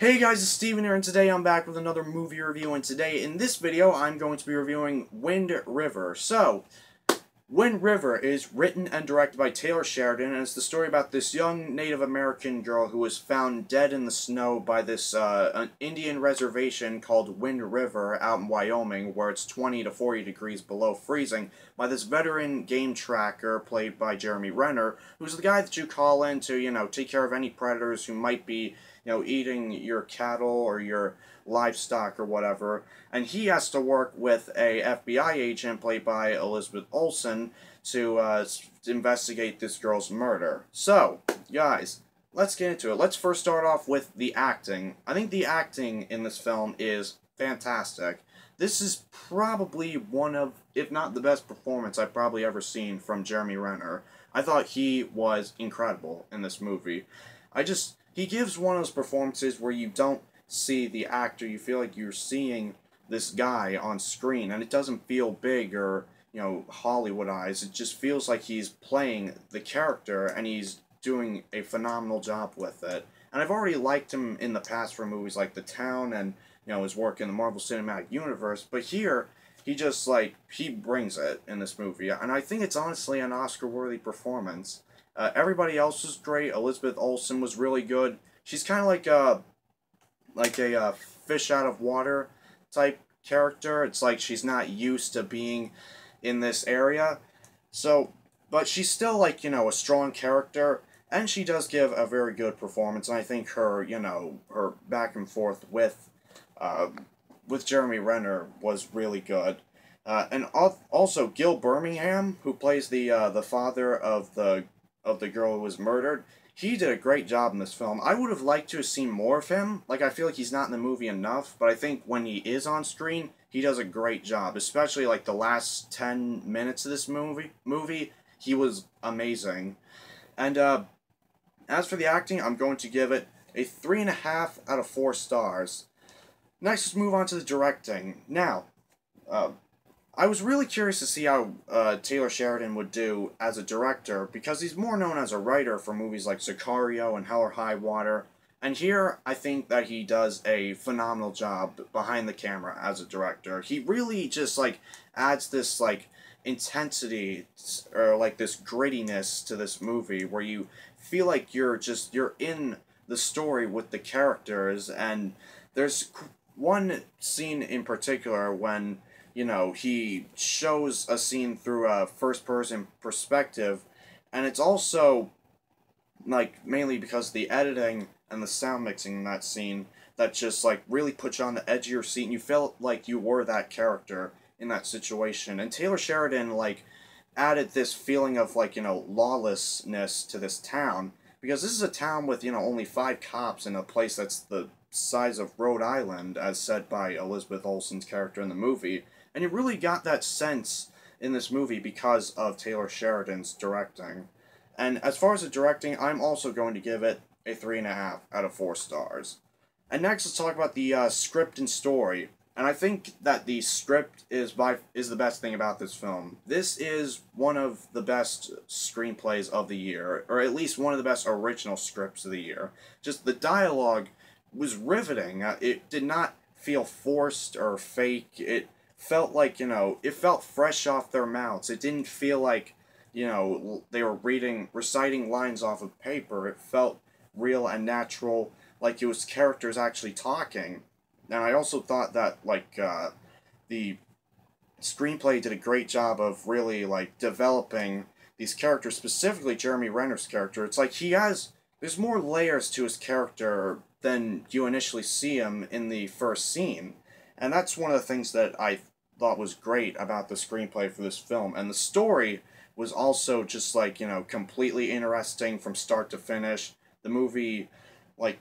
Hey guys, it's Steven here, and today I'm back with another movie review, and today in this video I'm going to be reviewing Wind River. So, Wind River is written and directed by Taylor Sheridan, and it's the story about this young Native American girl who was found dead in the snow by this an Indian reservation called Wind River out in Wyoming, where it's 20 to 40 degrees below freezing, by this veteran game tracker played by Jeremy Renner, who's the guy that you call in to, take care of any predators who might be eating your cattle or your livestock or whatever, and he has to work with a FBI agent played by Elizabeth Olsen to investigate this girl's murder. So, guys, let's get into it. Let's first start off with the acting. I think the acting in this film is fantastic. This is probably one of, if not the best performance I've probably ever seen from Jeremy Renner. I thought he was incredible in this movie. He gives one of those performances where you don't see the actor, you feel like you're seeing this guy on screen, and it doesn't feel big or, Hollywoodized. It just feels like he's playing the character, and he's doing a phenomenal job with it. And I've already liked him in the past for movies like The Town and, his work in the Marvel Cinematic Universe, but here, he brings it in this movie, and I think it's honestly an Oscar-worthy performance. Everybody else was great. Elizabeth Olsen was really good. She's kind of like a fish out of water type character. It's like she's not used to being in this area. So, but she's still a strong character, and she does give a very good performance. And I think her, her back and forth with Jeremy Renner was really good. And also Gil Birmingham, who plays the father of the girl who was murdered, he did a great job in this film. I would have liked to have seen more of him. I feel like he's not in the movie enough, but I think when he is on screen, he does a great job, especially, the last 10 minutes of this movie, he was amazing. And, as for the acting, I'm going to give it a 3.5 out of 4 stars. Next, let's move on to the directing. Now, I was really curious to see how Taylor Sheridan would do as a director, because he's more known as a writer for movies like Sicario and Hell or High Water, and here I think that he does a phenomenal job behind the camera as a director. He really just adds this intensity or this grittiness to this movie where you feel like you're in the story with the characters. And there's one scene in particular when he shows a scene through a first-person perspective, and it's also, mainly because of the editing and the sound mixing in that scene that just, really puts you on the edge of your seat, and you felt like you were that character in that situation. And Taylor Sheridan, added this feeling of, lawlessness to this town, because this is a town with, only 5 cops in a place that's the size of Rhode Island, as said by Elizabeth Olsen's character in the movie. And you really got that sense in this movie because of Taylor Sheridan's directing. And as far as the directing, I'm also going to give it a 3.5 out of 4 stars. And next, let's talk about the script and story. And I think that the script is the best thing about this film. This is one of the best screenplays of the year, or at least one of the best original scripts of the year. Just the dialogue was riveting. It did not feel forced or fake. It felt it felt fresh off their mouths. It didn't feel like, they were reciting lines off of paper. It felt real and natural, like it was characters actually talking. And I also thought that, the screenplay did a great job of really, developing these characters, specifically Jeremy Renner's character. It's there's more layers to his character than you initially see him in the first scene. And that's one of the things that I thought was great about the screenplay for this film. And the story was also just, completely interesting from start to finish. The movie, I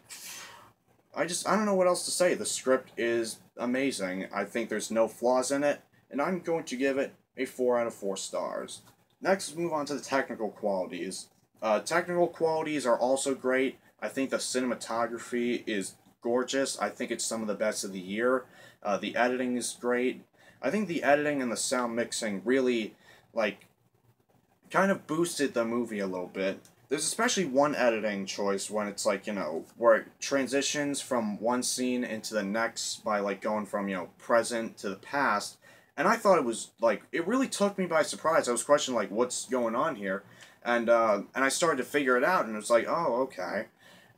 don't know what else to say. The script is amazing. I think there's no flaws in it, and I'm going to give it a 4 out of 4 stars. Next, let's move on to the technical qualities. Technical qualities are also great. I think the cinematography is gorgeous. I think it's some of the best of the year. The editing is great. I think the editing and the sound mixing really, kind of boosted the movie a little bit. there's especially one editing choice when it's like, you know, where it transitions from one scene into the next by like going from, you know, present to the past. And I thought it was like, it really took me by surprise. I was questioning like, what's going on here? And I started to figure it out, and it was like, oh, okay.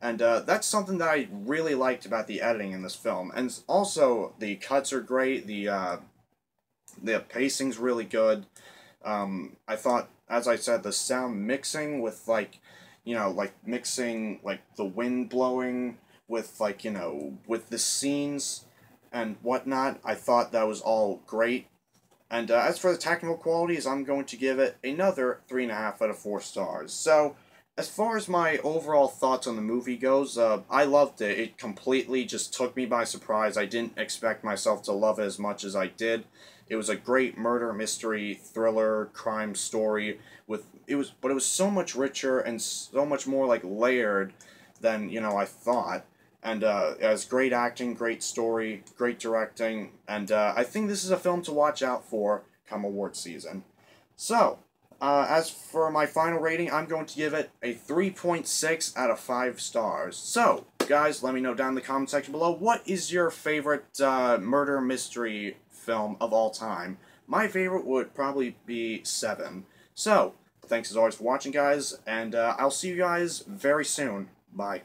And that's something that I really liked about the editing in this film. And also, the cuts are great. The pacing's really good. I thought, as I said, the sound mixing with like, you know, like mixing like the wind blowing with like, you know, with the scenes and whatnot. I thought that was all great. And as for the technical qualities, I'm going to give it another 3.5 out of 4 stars. So, as far as my overall thoughts on the movie goes, I loved it. It completely just took me by surprise. I didn't expect myself to love it as much as I did. It was a great murder mystery thriller crime story but it was so much richer and so much more like layered than, you know, I thought. And it has great acting, great story, great directing, and I think this is a film to watch out for come award season. So, as for my final rating, I'm going to give it a 3.6 out of 5 stars. So, guys, let me know down in the comment section below, what is your favorite murder mystery film of all time? My favorite would probably be Seven. So, thanks as always for watching, guys, and I'll see you guys very soon. Bye.